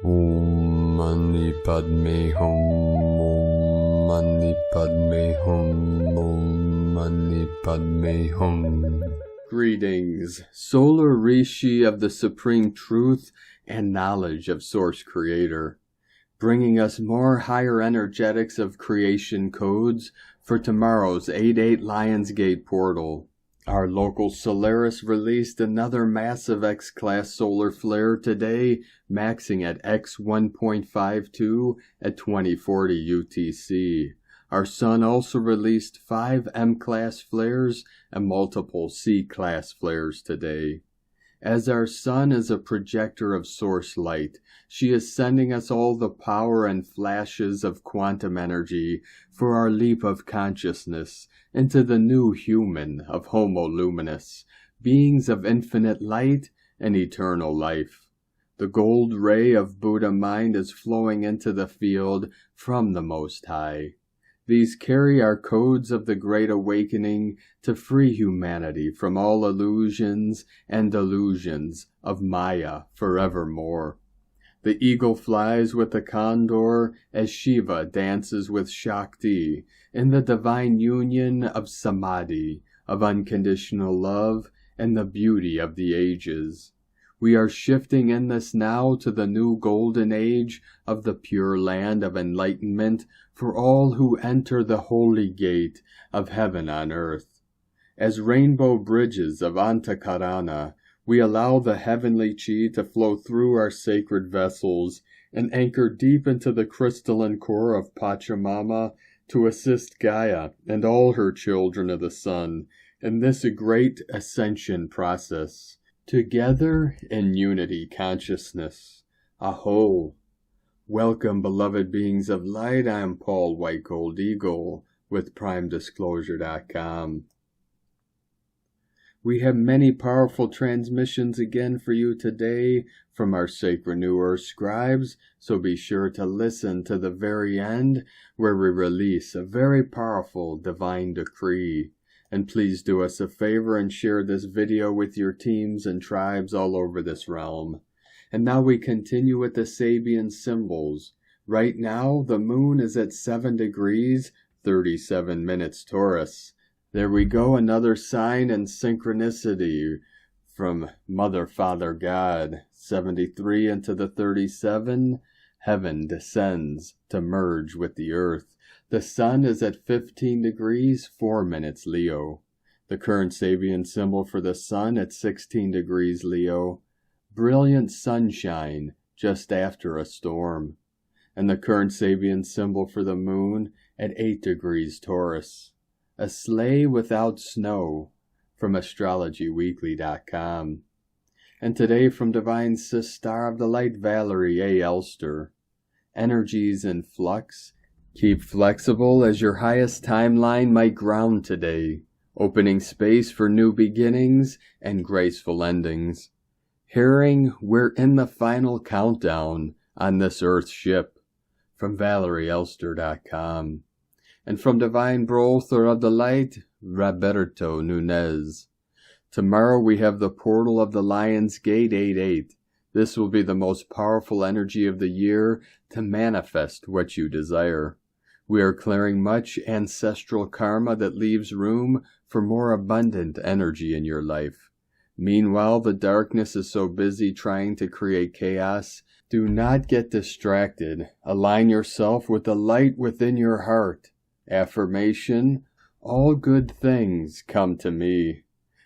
Om Mani Padme Hum. Om Mani Padme Hum. Om Mani Padme Hum. Greetings, Solar Rishi of the Supreme Truth and Knowledge of Source Creator, bringing us more higher energetics of creation codes for tomorrow's 8/8 Lionsgate portal. Our local Solaris released another massive X-class solar flare today, maxing at X 1.52 at 2040 UTC. Our Sun also released 5 M-class flares and multiple C-class flares today. As our Sun is a projector of source light, she is sending us all the power and flashes of quantum energy for our leap of consciousness into the new human of Homo Luminous, beings of infinite light and eternal life. The gold ray of Buddha mind is flowing into the field from the Most High. These carry our codes of the Great Awakening to free humanity from all illusions and delusions of Maya forevermore. The eagle flies with the condor as Shiva dances with Shakti in the divine union of Samadhi, of unconditional love, and the beauty of the ages. We are shifting in this now to the new golden age of the pure land of enlightenment for all who enter the holy gate of heaven on earth. As rainbow bridges of Antakarana, we allow the heavenly chi to flow through our sacred vessels and anchor deep into the crystalline core of Pachamama to assist Gaia and all her children of the sun in this great ascension process. Together in unity consciousness. Aho! Welcome, beloved beings of light. I am Paul White Gold Eagle with PrimeDisclosure.com. We have many powerful transmissions again for you today from our Sacred New Earth scribes, so be sure to listen to the very end where we release a very powerful divine decree. And please do us a favor and share this video with your teams and tribes all over this realm. And now we continue with the Sabian symbols. Right now, the moon is at 7 degrees, 37 minutes Taurus. There we go, another sign and synchronicity from Mother, Father, God. 73 into the 37, heaven descends to merge with the earth. The sun is at 15 degrees, 4 minutes Leo. The current Sabian symbol for the sun at 16 degrees Leo. Brilliant sunshine just after a storm. And the current Sabian symbol for the moon at 8 degrees Taurus. A sleigh without snow from astrologyweekly.com. And today from Divine Sis Star of the Light, Valerie A. Elster. Energies in flux. Keep flexible as your highest timeline might ground today, opening space for new beginnings and graceful endings. Hearing we're in the final countdown on this earth ship, from ValerieElster.com. And from Divine Brother of the Light, Roberto Nunez. Tomorrow we have the portal of the Lion's Gate 8/8. This will be the most powerful energy of the year to manifest what you desire. We are clearing much ancestral karma that leaves room for more abundant energy in your life. Meanwhile, the darkness is so busy trying to create chaos. Do not get distracted. Align yourself with the light within your heart. Affirmation, all good things come to me.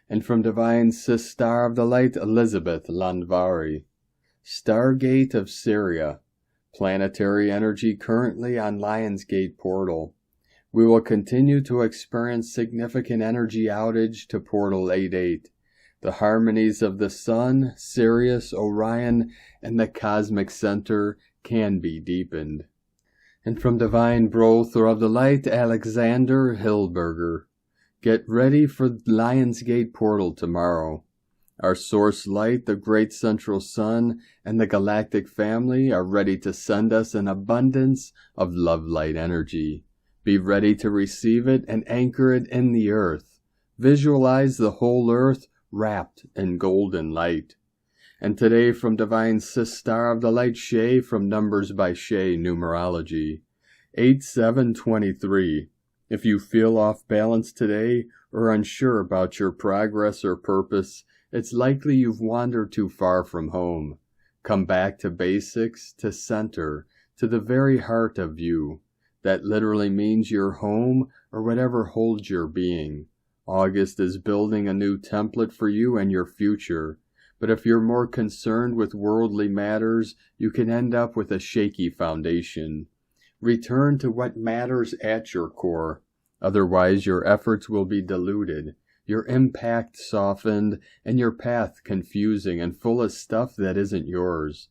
And from Divine Sis Star of the Light, Elizabeth Landvari. Stargate of Syria. Planetary energy currently on Lionsgate portal. We will continue to experience significant energy outage to portal 8/8. The harmonies of the Sun, Sirius, Orion, and the Cosmic Center can be deepened. And from Divine Brother of the Light, Alexander Hilberger. Get ready for Lionsgate portal tomorrow. Our source light, the great central sun, and the galactic family are ready to send us an abundance of love light energy. Be ready to receive it and anchor it in the earth. Visualize the whole earth wrapped in golden light. And today from Divine Sis Star of the Light Shay from Numbers by Shay Numerology. 8723. If you feel off balance today or unsure about your progress or purpose, it's likely you've wandered too far from home. Come back to basics, to center, to the very heart of you. That literally means your home or whatever holds your being. August is building a new template for you and your future. But if you're more concerned with worldly matters, you can end up with a shaky foundation. Return to what matters at your core. Otherwise, your efforts will be diluted, your impact softened, and your path confusing and full of stuff that isn't yours.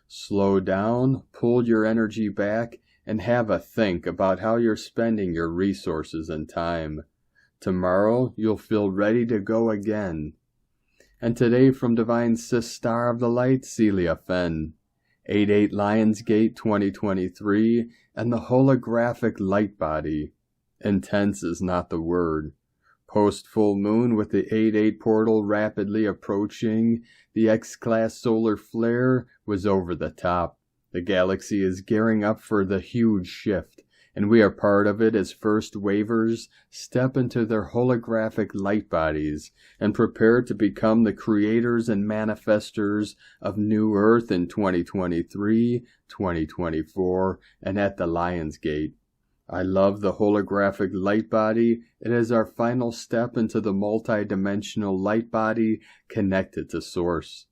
Slow down, pull your energy back, and have a think about how you're spending your resources and time. Tomorrow, you'll feel ready to go again. And today from Divine Sis Star of the Light, Celia Fenn. 88 Lionsgate 2023, and the Holographic Light Body. Intense is not the word. Post-full moon with the 88 portal rapidly approaching, the X-class solar flare was over the top. The galaxy is gearing up for the huge shift, and we are part of it as first wavers step into their holographic light bodies and prepare to become the creators and manifestors of New Earth in 2023, 2024, and at the Lion's Gate. I love the holographic light body. It is our final step into the multi-dimensional light body connected to Source.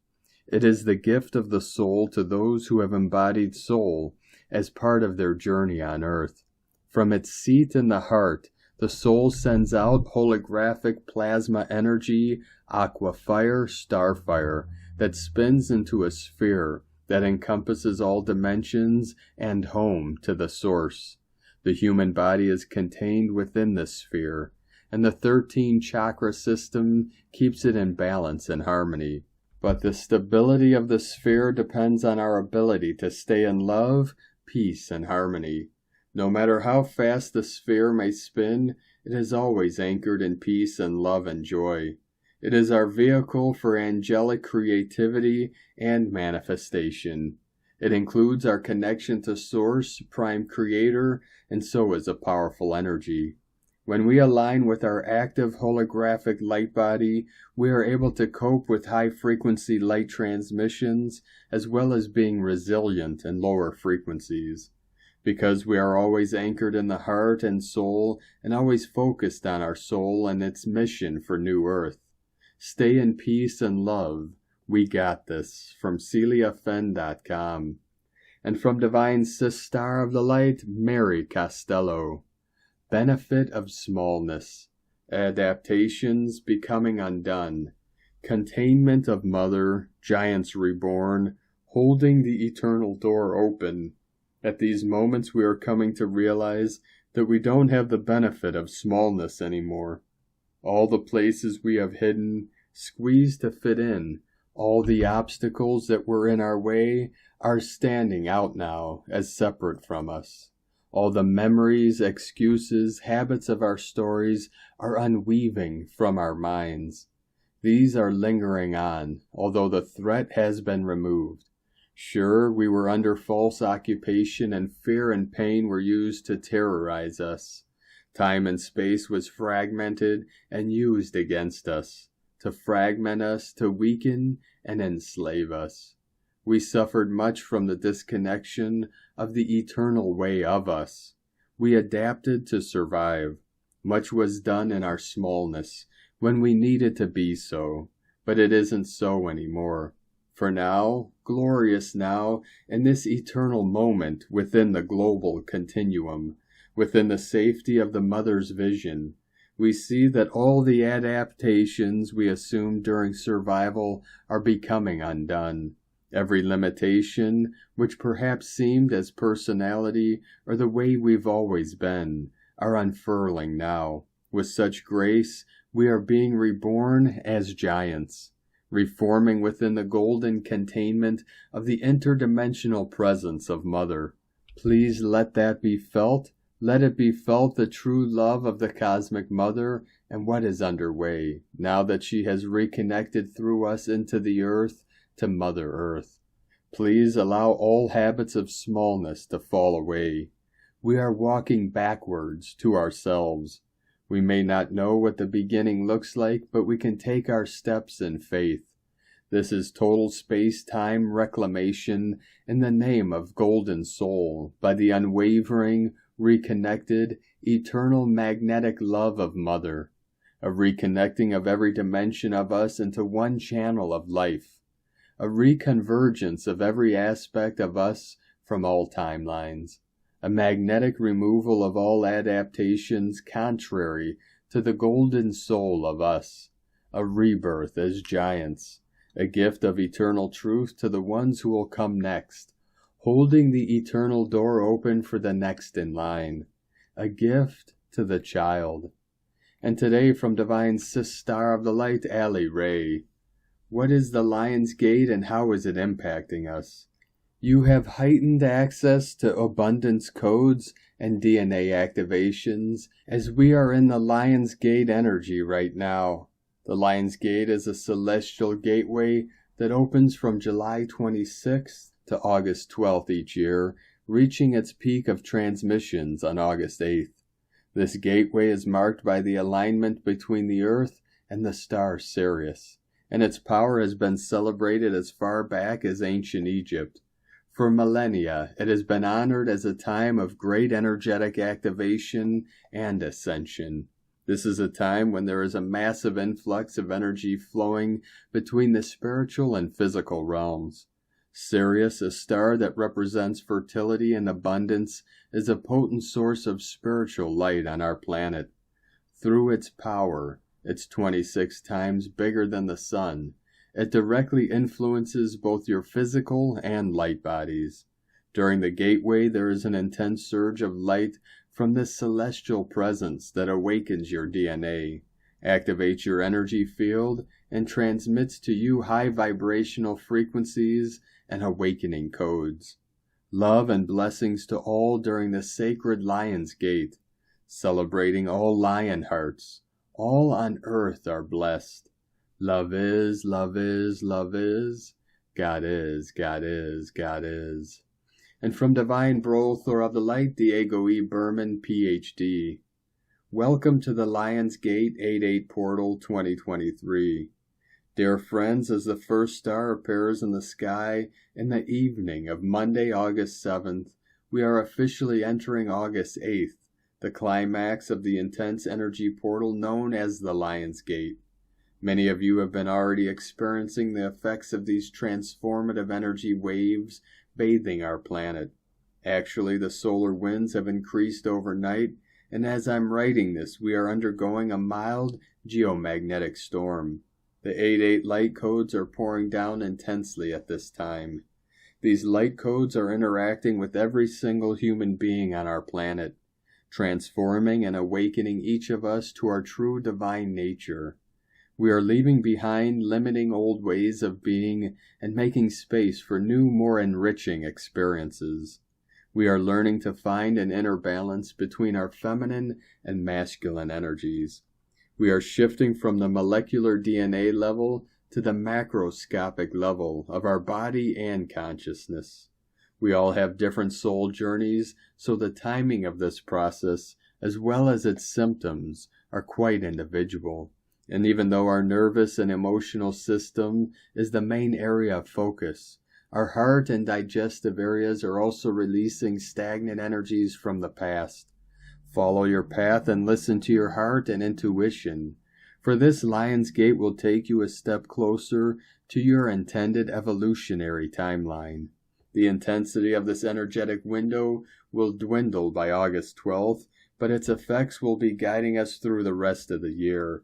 It is the gift of the soul to those who have embodied soul as part of their journey on Earth. From its seat in the heart, the soul sends out holographic plasma energy, aqua fire, star fire, that spins into a sphere that encompasses all dimensions and home to the Source. The human body is contained within this sphere, and the 13 chakra system keeps it in balance and harmony. But the stability of the sphere depends on our ability to stay in love, peace, and harmony. No matter how fast the sphere may spin, it is always anchored in peace and love and joy. It is our vehicle for angelic creativity and manifestation. It includes our connection to Source, Prime Creator, and so is a powerful energy. When we align with our active holographic light body, we are able to cope with high-frequency light transmissions, as well as being resilient in lower frequencies. Because we are always anchored in the heart and soul, and always focused on our soul and its mission for New Earth. Stay in peace and love. We got this. From CeliaFenn.com. And from Divine Sis Star of the Light, Mary Costello. Benefit of smallness. Adaptations becoming undone. Containment of Mother, Giants reborn, holding the eternal door open. At these moments we are coming to realize that we don't have the benefit of smallness anymore. All the places we have hidden, squeezed to fit in, all the obstacles that were in our way are standing out now as separate from us. All the memories, excuses, habits of our stories are unweaving from our minds. These are lingering on, although the threat has been removed. Sure, we were under false occupation and fear and pain were used to terrorize us. Time and space was fragmented and used against us, to fragment us, to weaken and enslave us. We suffered much from the disconnection of the eternal way of us. We adapted to survive. Much was done in our smallness, when we needed to be so, but it isn't so anymore. For now, glorious now, in this eternal moment within the global continuum, within the safety of the Mother's vision, we see that all the adaptations we assumed during survival are becoming undone. Every limitation, which perhaps seemed as personality or the way we've always been, are unfurling now. With such grace, we are being reborn as giants, reforming within the golden containment of the interdimensional presence of Mother. Please let that be felt. Let it be felt the true love of the Cosmic Mother and what is underway, now that she has reconnected through us into the earth, to Mother Earth. Please allow all habits of smallness to fall away. We are walking backwards to ourselves. We may not know what the beginning looks like, but we can take our steps in faith. This is total space-time reclamation in the name of Golden Soul by the unwavering, reconnected, eternal magnetic love of Mother, a reconnecting of every dimension of us into one channel of life, a reconvergence of every aspect of us from all timelines, a magnetic removal of all adaptations contrary to the golden soul of us, a rebirth as giants, a gift of eternal truth to the ones who will come next, holding the eternal door open for the next in line, a gift to the child. And today from Divine Sister of the Light, Ashleigh, what is the Lion's Gate and how is it impacting us? You have heightened access to abundance codes and DNA activations as we are in the Lion's Gate energy right now. The Lion's Gate is a celestial gateway that opens from July 26th to August 12th each year, reaching its peak of transmissions on August 8th. This gateway is marked by the alignment between the Earth and the star Sirius, and its power has been celebrated as far back as ancient Egypt. For millennia, it has been honored as a time of great energetic activation and ascension. This is a time when there is a massive influx of energy flowing between the spiritual and physical realms. Sirius, a star that represents fertility and abundance, is a potent source of spiritual light on our planet. Through its power, it's 26 times bigger than the sun. It directly influences both your physical and light bodies. During the gateway, there is an intense surge of light from this celestial presence that awakens your DNA, activates your energy field, and transmits to you high vibrational frequencies and awakening codes. Love and blessings to all during the sacred Lion's Gate, celebrating all lion hearts. All on earth are blessed. Love is, love is, love is. God is, God is, God is. And from Divine Brother of the Light, Diego E. Berman, Ph.D. Welcome to the Lion's Gate 88 Portal 2023. Dear friends, as the first star appears in the sky in the evening of Monday, August 7th, we are officially entering August 8th, the climax of the intense energy portal known as the Lion's Gate. Many of you have been already experiencing the effects of these transformative energy waves bathing our planet. Actually, the solar winds have increased overnight, and as I'm writing this, we are undergoing a mild geomagnetic storm. The 8-8 light codes are pouring down intensely at this time. These light codes are interacting with every single human being on our planet, transforming and awakening each of us to our true divine nature. We are leaving behind limiting old ways of being and making space for new, more enriching experiences. We are learning to find an inner balance between our feminine and masculine energies. We are shifting from the molecular DNA level to the macroscopic level of our body and consciousness. We all have different soul journeys, so the timing of this process, as well as its symptoms, are quite individual. And even though our nervous and emotional system is the main area of focus, our heart and digestive areas are also releasing stagnant energies from the past. Follow your path and listen to your heart and intuition, for this Lion's Gate will take you a step closer to your intended evolutionary timeline. The intensity of this energetic window will dwindle by August 12th, but its effects will be guiding us through the rest of the year.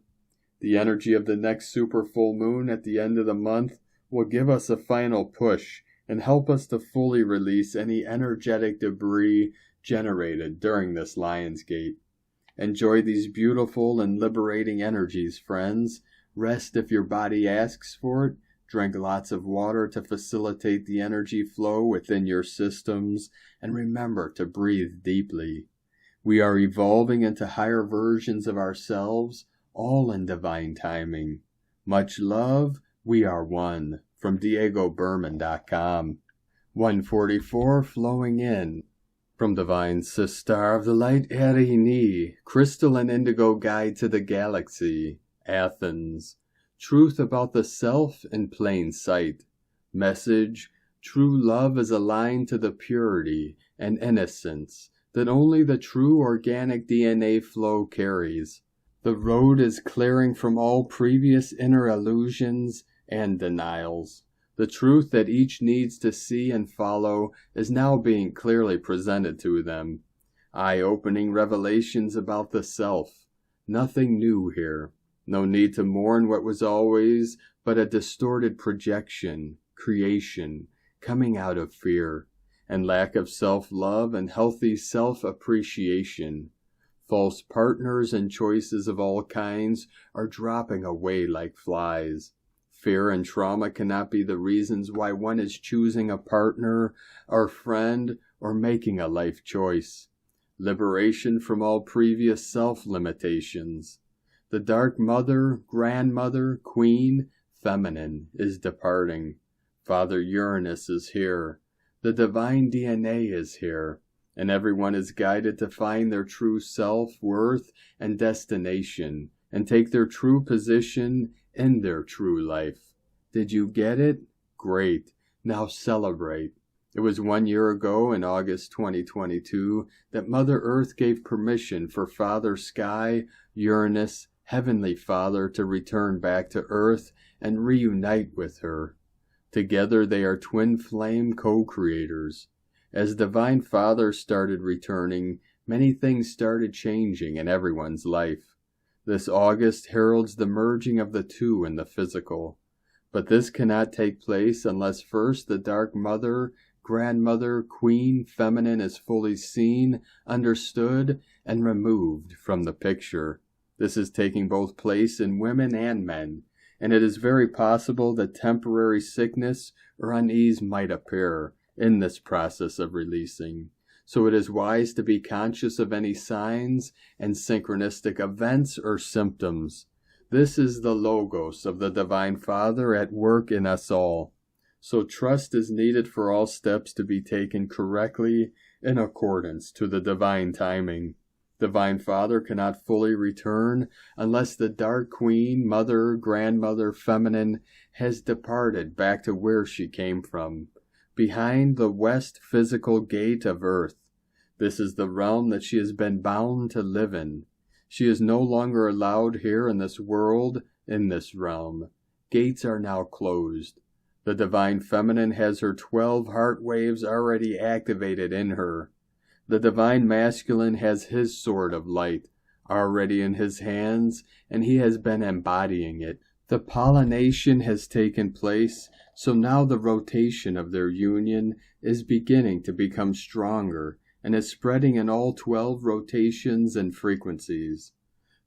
The energy of the next super full moon at the end of the month will give us a final push and help us to fully release any energetic debris generated during this Lion's Gate. Enjoy these beautiful and liberating energies, friends. Rest if your body asks for it. Drink lots of water to facilitate the energy flow within your systems, and remember to breathe deeply. We are evolving into higher versions of ourselves, all in divine timing. Much love, we are one. from diegoberman.com. 144 flowing in from Divine Sister of the Light Erini, Crystal and Indigo Guide to the Galaxy, Athens. Truth about the self in plain sight. Message: true love is aligned to the purity and innocence that only the true organic DNA flow carries. The road is clearing from all previous inner illusions and denials. The truth that each needs to see and follow is now being clearly presented to them. Eye-opening revelations about the self. Nothing new here. No need to mourn what was always but a distorted projection, creation, coming out of fear, and lack of self-love and healthy self-appreciation. False partners and choices of all kinds are dropping away like flies. Fear and trauma cannot be the reasons why one is choosing a partner or friend or making a life choice. Liberation from all previous self-limitations. The dark mother, grandmother, queen, feminine is departing. Father Uranus is here. The divine DNA is here. And everyone is guided to find their true self-worth and destination and take their true position in their true life. Did you get it? Great. Now celebrate. It was 1 year ago in August 2022 that Mother Earth gave permission for Father Sky, Uranus, Heavenly Father to return back to Earth and reunite with her. Together they are twin flame co-creators. As Divine Father started returning, many things started changing in everyone's life. This August heralds the merging of the two in the physical. But this cannot take place unless first the dark mother, grandmother, queen, feminine is fully seen, understood, and removed from the picture. This is taking both place in women and men, and it is very possible that temporary sickness or unease might appear in this process of releasing. So it is wise to be conscious of any signs and synchronistic events or symptoms. This is the Logos of the Divine Father at work in us all. So trust is needed for all steps to be taken correctly in accordance to the divine timing. Divine Father cannot fully return unless the Dark Queen, Mother, Grandmother, Feminine has departed back to where she came from. Behind the west physical gate of Earth. This is the realm that she has been bound to live in. She is no longer allowed here in this world, in this realm. Gates are now closed. The Divine Feminine has her 12 heart waves already activated in her. The Divine Masculine has his sword of light already in his hands, and he has been embodying it. The pollination has taken place, so now the rotation of their union is beginning to become stronger and is spreading in all 12 rotations and frequencies.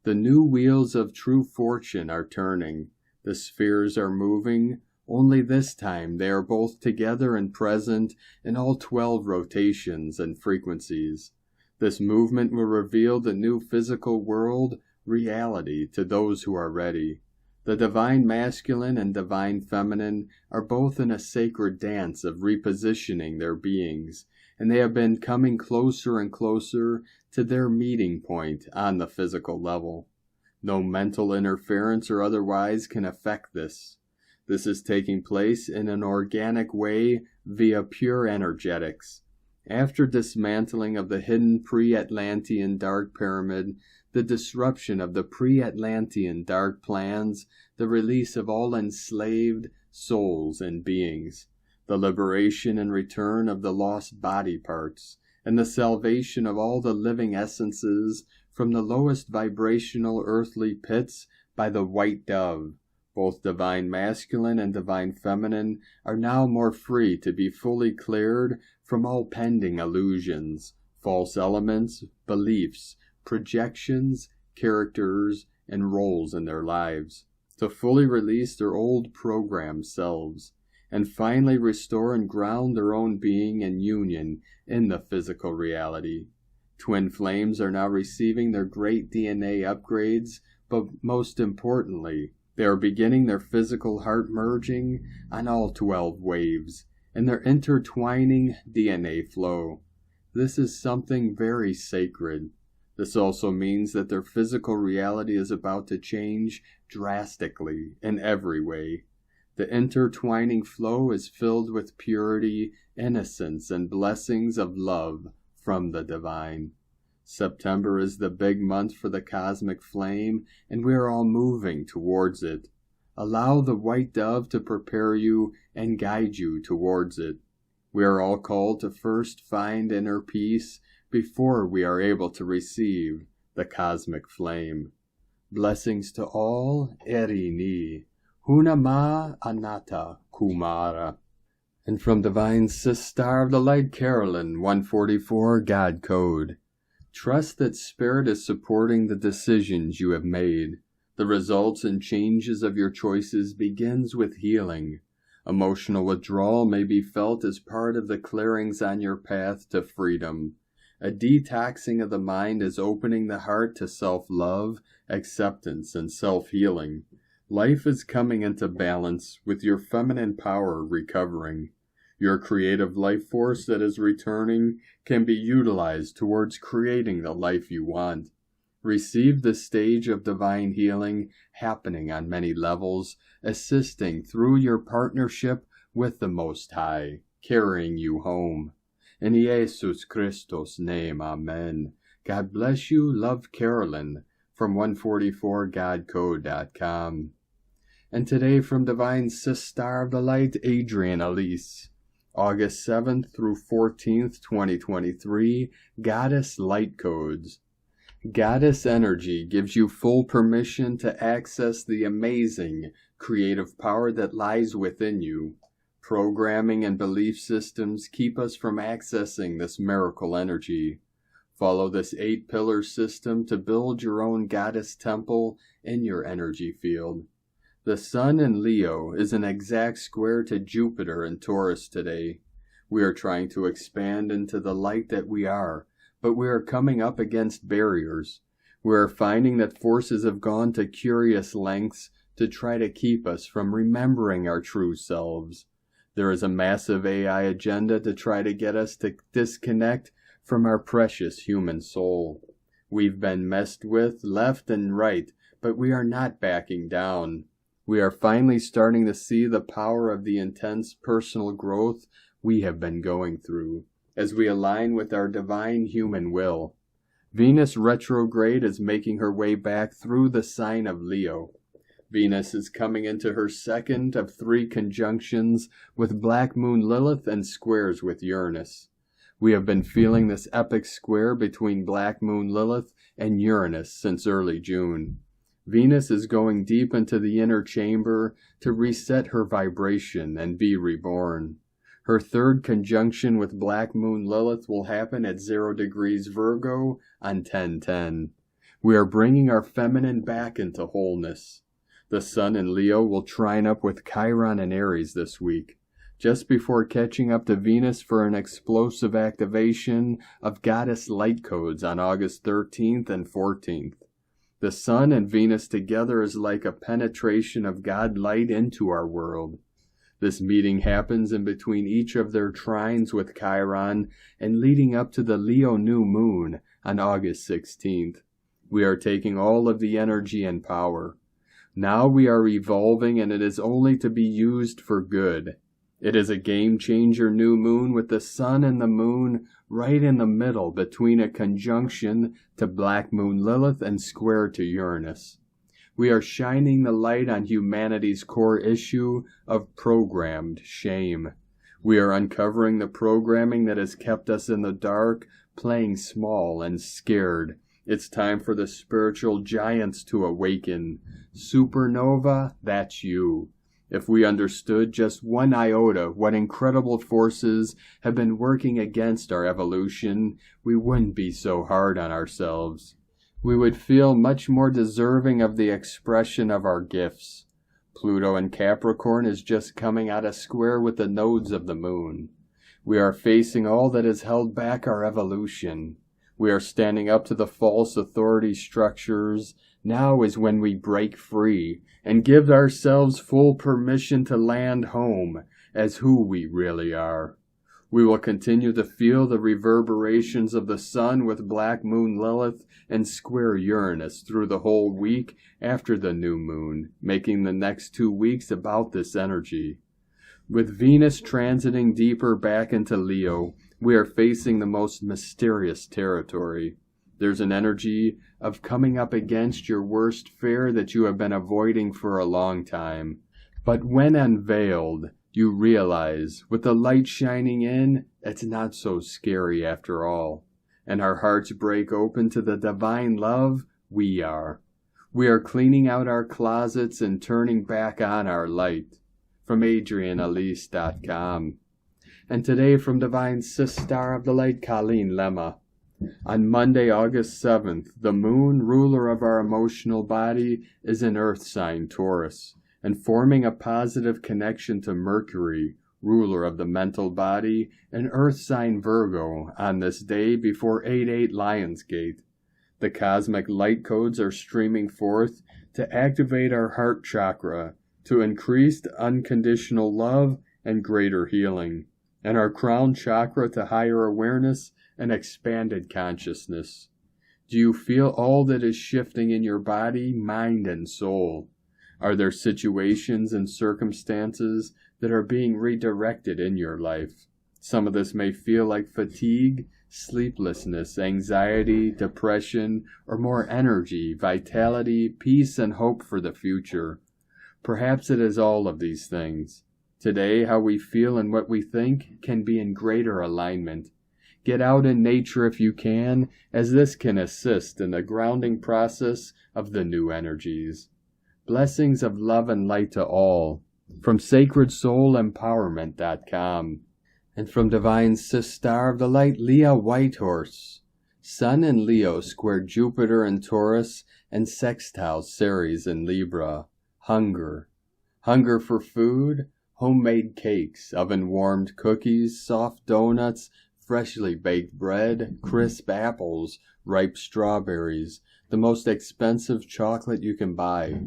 The new wheels of true fortune are turning. The spheres are moving, only this time they are both together and present in all 12 rotations and frequencies. This movement will reveal the new physical world reality to those who are ready. The Divine Masculine and Divine Feminine are both in a sacred dance of repositioning their beings, and they have been coming closer and closer to their meeting point on the physical level. No mental interference or otherwise can affect this. This is taking place in an organic way via pure energetics. After dismantling of the hidden pre-Atlantean dark pyramid, the disruption of the pre-Atlantean dark plans, the release of all enslaved souls and beings, the liberation and return of the lost body parts, and the salvation of all the living essences from the lowest vibrational earthly pits by the white dove. Both Divine Masculine and Divine Feminine are now more free to be fully cleared from all pending illusions, false elements, beliefs, projections, characters, and roles in their lives, to fully release their old programmed selves, and finally restore and ground their own being and union in the physical reality. Twin flames are now receiving their great DNA upgrades, but most importantly, They are beginning their physical heart merging on all 12 waves and their intertwining DNA flow. This is something very sacred. This also means that their physical reality is about to change drastically in every way. The intertwining flow is filled with purity, innocence, and blessings of love from the divine. September is the big month for the cosmic flame, and we are all moving towards it. Allow the white dove to prepare you and guide you towards it. We are all called to first find inner peace before we are able to receive the cosmic flame. Blessings to all, Erini, Hunama Anata Kumara. And from Divine Sister of the Light, Carolyn, 144, God Code. Trust that Spirit is supporting the decisions you have made. The results and changes of your choices begins with healing. Emotional withdrawal may be felt as part of the clearings on your path to freedom. A detoxing of the mind is opening the heart to self-love, acceptance, and self-healing. Life is coming into balance with your feminine power recovering. Your creative life force that is returning can be utilized towards creating the life you want. Receive the stage of divine healing happening on many levels, assisting through your partnership with the Most High, carrying you home. In Jesus Christos' name, Amen. God bless you. Love, Carolyn, from 144godcode.com. And today from Divine Sister of the Light, Adrian Elise. August 7th through 14th, 2023, Goddess Light Codes. Goddess energy gives you full permission to access the amazing creative power that lies within you. Programming and belief systems keep us from accessing this miracle energy. Follow this 8-pillar system to build your own goddess temple in your energy field. The Sun in Leo is an exact square to Jupiter in Taurus today. We are trying to expand into the light that we are, but we are coming up against barriers. We are finding that forces have gone to curious lengths to try to keep us from remembering our true selves. There is a massive AI agenda to try to get us to disconnect from our precious human soul. We've been messed with left and right, but we are not backing down. We are finally starting to see the power of the intense personal growth we have been going through, as we align with our divine human will. Venus retrograde is making her way back through the sign of Leo. Venus is coming into her second of 3 conjunctions with Black Moon Lilith and squares with Uranus. We have been feeling this epic square between Black Moon Lilith and Uranus since early June. Venus is going deep into the inner chamber to reset her vibration and be reborn. Her 3rd conjunction with Black Moon Lilith will happen at 0 degrees Virgo on 10/10. We are bringing our feminine back into wholeness. The Sun in Leo will trine up with Chiron and Aries this week, just before catching up to Venus for an explosive activation of Goddess Light Codes on August 13th and 14th. The Sun and Venus together is like a penetration of God light into our world. This meeting happens in between each of their trines with Chiron and leading up to the Leo new moon on August 16th. We are taking all of the energy and power. Now we are evolving, and it is only to be used for good. It is a game-changer new moon with the Sun and the Moon right in the middle between a conjunction to Black Moon Lilith and square to Uranus. We are shining the light on humanity's core issue of programmed shame. We are uncovering the programming that has kept us in the dark, playing small and scared. It's time for the spiritual giants to awaken. Supernova, that's you. If we understood just 1 iota what incredible forces have been working against our evolution, we wouldn't be so hard on ourselves. We would feel much more deserving of the expression of our gifts. Pluto in Capricorn is just coming out of square with the nodes of the moon. We are facing all that has held back our evolution. We are standing up to the false authority structures Now is when we break free and give ourselves full permission to land home as who we really are. We will continue to feel the reverberations of the sun with black moon Lilith and square Uranus through the whole week after the new moon, making the next 2 weeks about this energy. With Venus transiting deeper back into Leo, we are facing the most mysterious territory. There's an energy of coming up against your worst fear that you have been avoiding for a long time. But when unveiled, you realize, with the light shining in, it's not so scary after all. And our hearts break open to the divine love we are. We are cleaning out our closets and turning back on our light. From AdrianElise.com. And today from Divine Sister of the Light, Colleen Lemma. On Monday, August 7th, the moon, ruler of our emotional body, is in Earth sign Taurus, and forming a positive connection to Mercury, ruler of the mental body, and Earth sign Virgo, on this day before 8/8 Lionsgate. The cosmic light codes are streaming forth to activate our heart chakra, to increased unconditional love and greater healing, and our crown chakra to higher awareness and expanded consciousness. Do you feel all that is shifting in your body, mind, and soul? Are there situations and circumstances that are being redirected in your life? Some of this may feel like fatigue, sleeplessness, anxiety, depression, or more energy, vitality, peace, and hope for the future. Perhaps it is all of these things. Today, how we feel and what we think can be in greater alignment. Get out in nature if you can, as this can assist in the grounding process of the new energies. Blessings of love and light to all, from SacredSoulEmpowerment.com, and from Divine Sister of the Light, Leah Whitehorse. Sun in Leo square Jupiter in Taurus, and sextile Ceres in Libra. Hunger. Hunger for food, homemade cakes, oven-warmed cookies, soft donuts, freshly baked bread, crisp apples, ripe strawberries, the most expensive chocolate you can buy,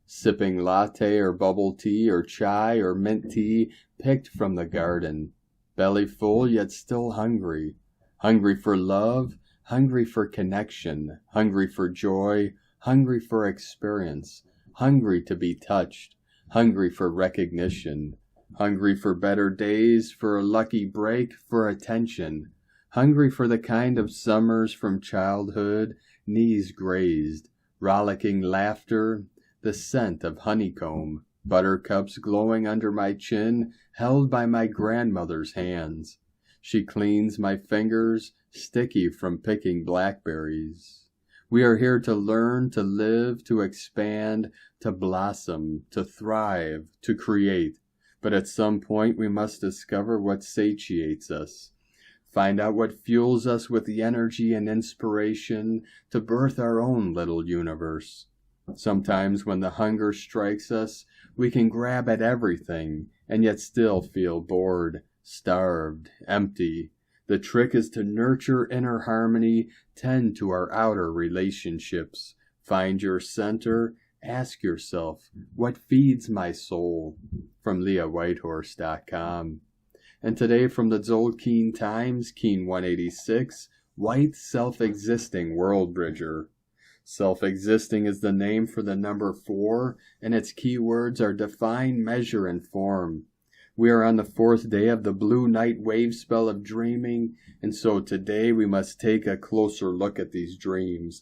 sipping latte or bubble tea or chai or mint tea picked from the garden, belly full yet still hungry, hungry for love, hungry for connection, hungry for joy, hungry for experience, hungry to be touched, hungry for recognition, hungry for better days, for a lucky break, for attention, hungry for the kind of summers from childhood, knees grazed, rollicking laughter, the scent of honeycomb, buttercups glowing under my chin, held by my grandmother's hands. She cleans my fingers, sticky from picking blackberries. We are here to learn, to live, to expand, to blossom, to thrive, to create. But at some point we must discover what satiates us. Find out what fuels us with the energy and inspiration to birth our own little universe. Sometimes when the hunger strikes us, we can grab at everything and yet still feel bored, starved, empty. The trick is to nurture inner harmony, tend to our outer relationships, find your center, ask yourself, what feeds my soul? From LeahWhitehorse.com. And today from the Zolkeen Times, Keen 186, White Self-Existing World Bridger. Self-existing is the name for the number 4, and its keywords are define, measure, and form. We are on the 4th day of the blue night wave spell of dreaming, and so today we must take a closer look at these dreams.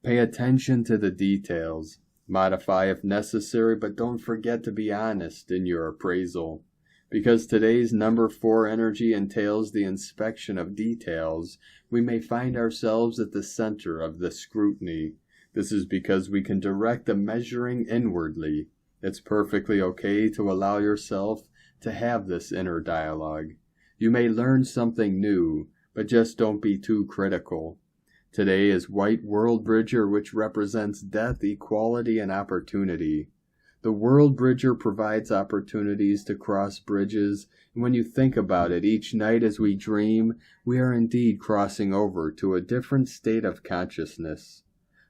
Pay attention to the details. Modify if necessary, but don't forget to be honest in your appraisal. Because today's number 4 energy entails the inspection of details, we may find ourselves at the center of the scrutiny. This is because we can direct the measuring inwardly. It's perfectly okay to allow yourself to have this inner dialogue. You may learn something new, but just don't be too critical. Today is White World Bridger, which represents death, equality, and opportunity. The World Bridger provides opportunities to cross bridges, and when you think about it, each night as we dream, we are indeed crossing over to a different state of consciousness.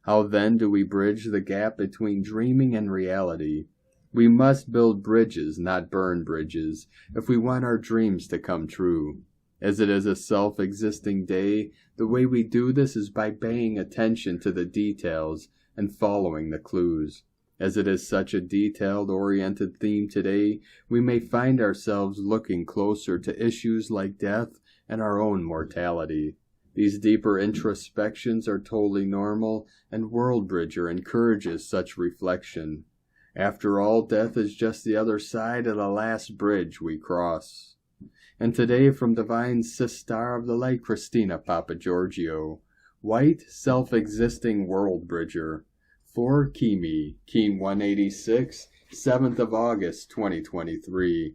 How then do we bridge the gap between dreaming and reality? We must build bridges, not burn bridges, if we want our dreams to come true. As it is a self-existing day, the way we do this is by paying attention to the details and following the clues. As it is such a detailed-oriented theme today, we may find ourselves looking closer to issues like death and our own mortality. These deeper introspections are totally normal, and World Bridger encourages such reflection. After all, death is just the other side of the last bridge we cross. And today, from Divine Sister of the Light, Christina Papagiorgio, White Self-Existing World Bridger, 4 Kimi, Keen 186, 7th of August, 2023.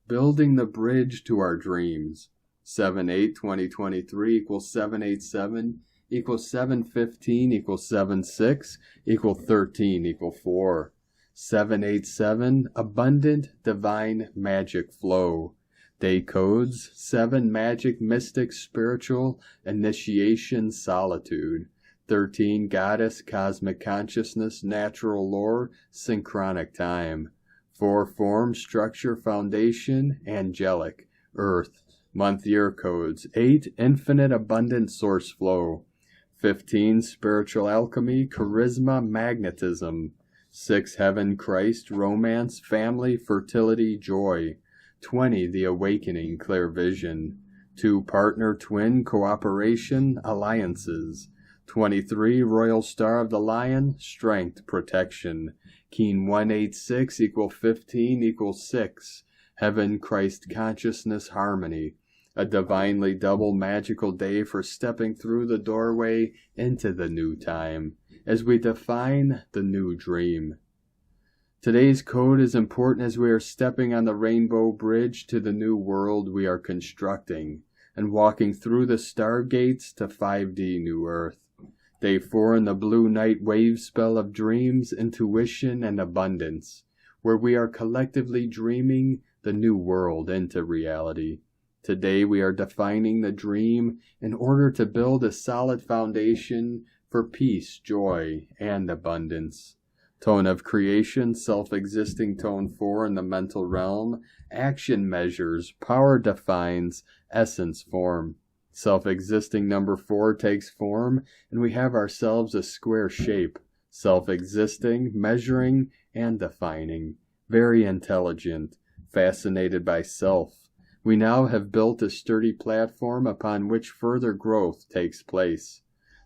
Building the Bridge to Our Dreams. 7/8/2023 equals 787 equals 715 equals 76 equal 13 equal 4. 787 Abundant Divine Magic Flow. Day codes 7 Magic Mystic Spiritual Initiation Solitude. 13 Goddess Cosmic Consciousness Natural Lore Synchronic Time. 4 Form Structure Foundation Angelic Earth. Month year codes 8 Infinite Abundant Source Flow. 15 Spiritual Alchemy Charisma Magnetism. 6 Heaven Christ Romance Family Fertility Joy. 20 The Awakening Clear Vision. 2 Partner Twin Cooperation Alliances. 23 Royal Star of the Lion Strength Protection. Keen 186 equal 15 equal 6 Heaven Christ Consciousness Harmony. A divinely double magical day for stepping through the doorway into the new time, as we define the new dream. Today's code is important as we are stepping on the rainbow bridge to the new world we are constructing, and walking through the stargates to 5D New Earth. Day 4 in the blue night wave spell of dreams, intuition, and abundance, where we are collectively dreaming the new world into reality. Today we are defining the dream in order to build a solid foundation for peace, joy, and abundance. Tone of creation, self-existing tone 4 in the mental realm, action measures, power defines, essence form. Self-existing number 4 takes form, and we have ourselves a square shape, self-existing, measuring, and defining, very intelligent, fascinated by self. We now have built a sturdy platform upon which further growth takes place.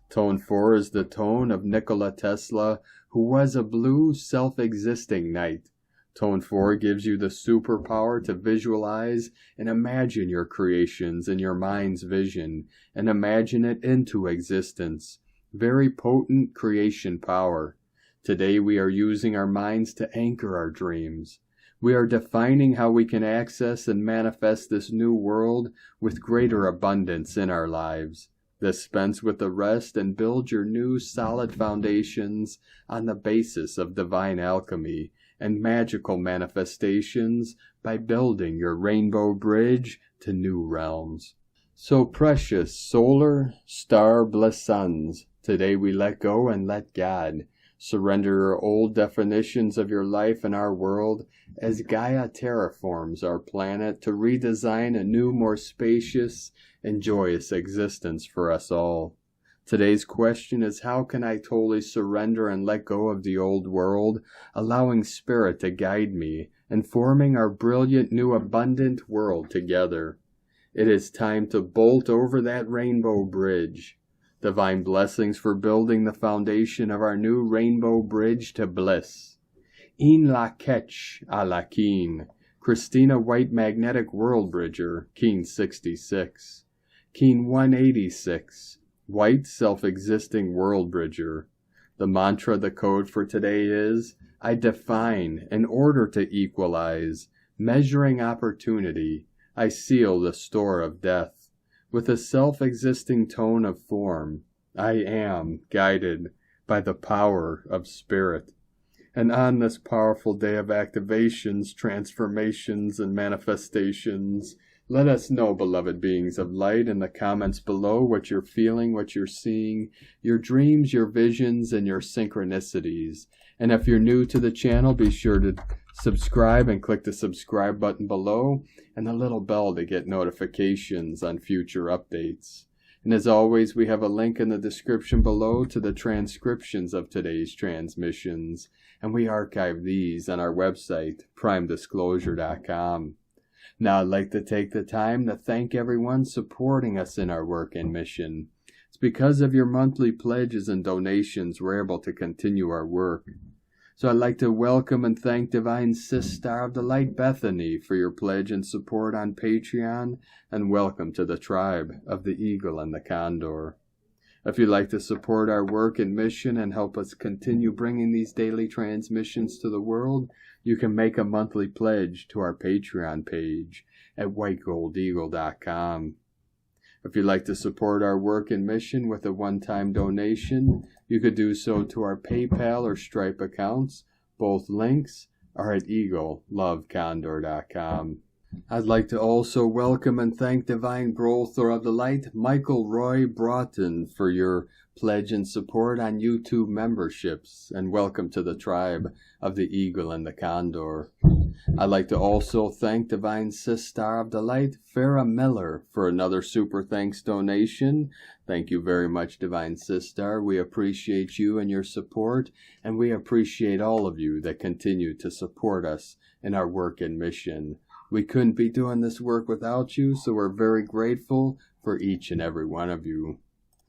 Tone 4 is the tone of Nikola Tesla, who was a blue, self-existing knight. Tone 4 gives you the superpower to visualize and imagine your creations in your mind's vision, and imagine it into existence. Very potent creation power. Today we are using our minds to anchor our dreams. We are defining how we can access and manifest this new world with greater abundance in our lives. Dispense with the rest and build your new solid foundations on the basis of divine alchemy and magical manifestations by building your rainbow bridge to new realms. So precious solar, star-blessed suns, today we let go and let God. Surrender your old definitions of your life and our world as Gaia terraforms our planet to redesign a new, more spacious and joyous existence for us all. Today's question is, how can I totally surrender and let go of the old world, allowing Spirit to guide me and forming our brilliant new abundant world together? It is time to bolt over that rainbow bridge. Divine blessings for building the foundation of our new rainbow bridge to bliss. In la ketch a la keen. Christina White Magnetic World Bridger, Keen 66. Keen 186. White Self-Existing World Bridger. The mantra, the code for today is, I define in order to equalize, measuring opportunity. I seal the store of death. With a self-existing tone of form, I am guided by the power of Spirit. And on this powerful day of activations, transformations, and manifestations, Let us know, beloved beings of light, in the comments below what you're feeling, what you're seeing, your dreams, your visions, and your synchronicities. And if you're new to the channel, be sure to subscribe and click the subscribe button below and the little bell to get notifications on future updates. And as always, we have a link in the description below to the transcriptions of today's transmissions, and we archive these on our website, primedisclosure.com. Now, I'd like to take the time to thank everyone supporting us in our work and mission. It's because of your monthly pledges and donations we're able to continue our work. So I'd like to welcome and thank Divine Sister of the Light, Bethany, for your pledge and support on Patreon, and welcome to the tribe of the Eagle and the Condor. If you'd like to support our work and mission and help us continue bringing these daily transmissions to the world, you can make a monthly pledge to our Patreon page at whitegoldeagle.com. If you'd like to support our work and mission with a one-time donation, you could do so to our PayPal or Stripe accounts. Both links are at eaglelovecondor.com. I'd like to also welcome and thank Divine Brother of the Light, Michael Roy Broughton, for your pledge and support on YouTube memberships, and welcome to the tribe of the Eagle and the Condor. I'd like to also thank Divine Sister of the Light, Farrah Miller, for another super thanks donation. Thank you very much, Divine Sister. We appreciate you and your support, and we appreciate all of you that continue to support us in our work and mission. We couldn't be doing this work without you, so we're very grateful for each and every one of you.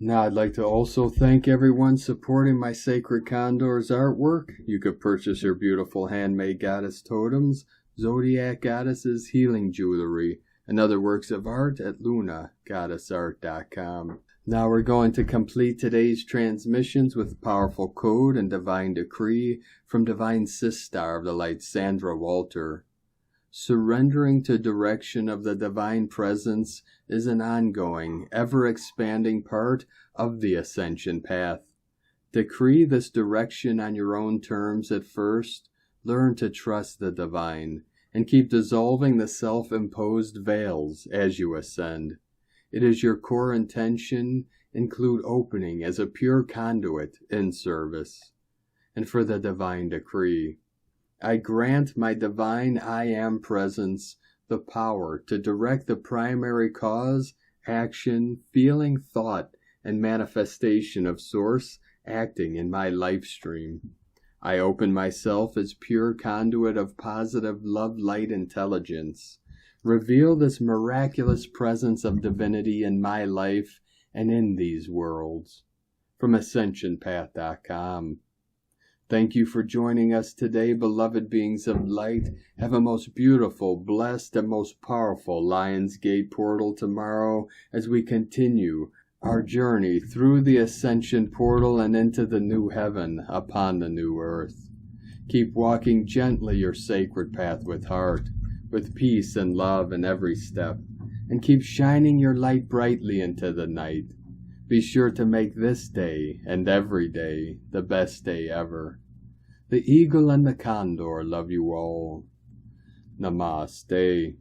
Now, I'd like to also thank everyone supporting my Sacred Condor's artwork. You could purchase your beautiful handmade goddess totems, zodiac goddesses, healing jewelry, and other works of art at lunagoddessart.com. Now we're going to complete today's transmissions with a powerful code and divine decree from Divine Sister of the Light, Sandra Walter. Surrendering to direction of the Divine Presence is an ongoing, ever-expanding part of the Ascension path. Decree this direction on your own terms at first. Learn to trust the Divine, and keep dissolving the self-imposed veils as you ascend. It is your core intention, include opening as a pure conduit in service. And for the Divine Decree, I grant my Divine I Am Presence the power to direct the primary cause, action, feeling, thought, and manifestation of Source acting in my life stream. I open myself as pure conduit of positive love, light, intelligence. Reveal this miraculous presence of divinity in my life and in these worlds. From AscensionPath.com. Thank you for joining us today, beloved beings of light. Have a most beautiful, blessed, and most powerful Lion's Gate portal tomorrow as we continue our journey through the Ascension portal and into the new heaven upon the new earth. Keep walking gently your sacred path with heart, with peace and love in every step, and keep shining your light brightly into the night. Be sure to make this day and every day the best day ever. The Eagle and the Condor love you all. Namaste.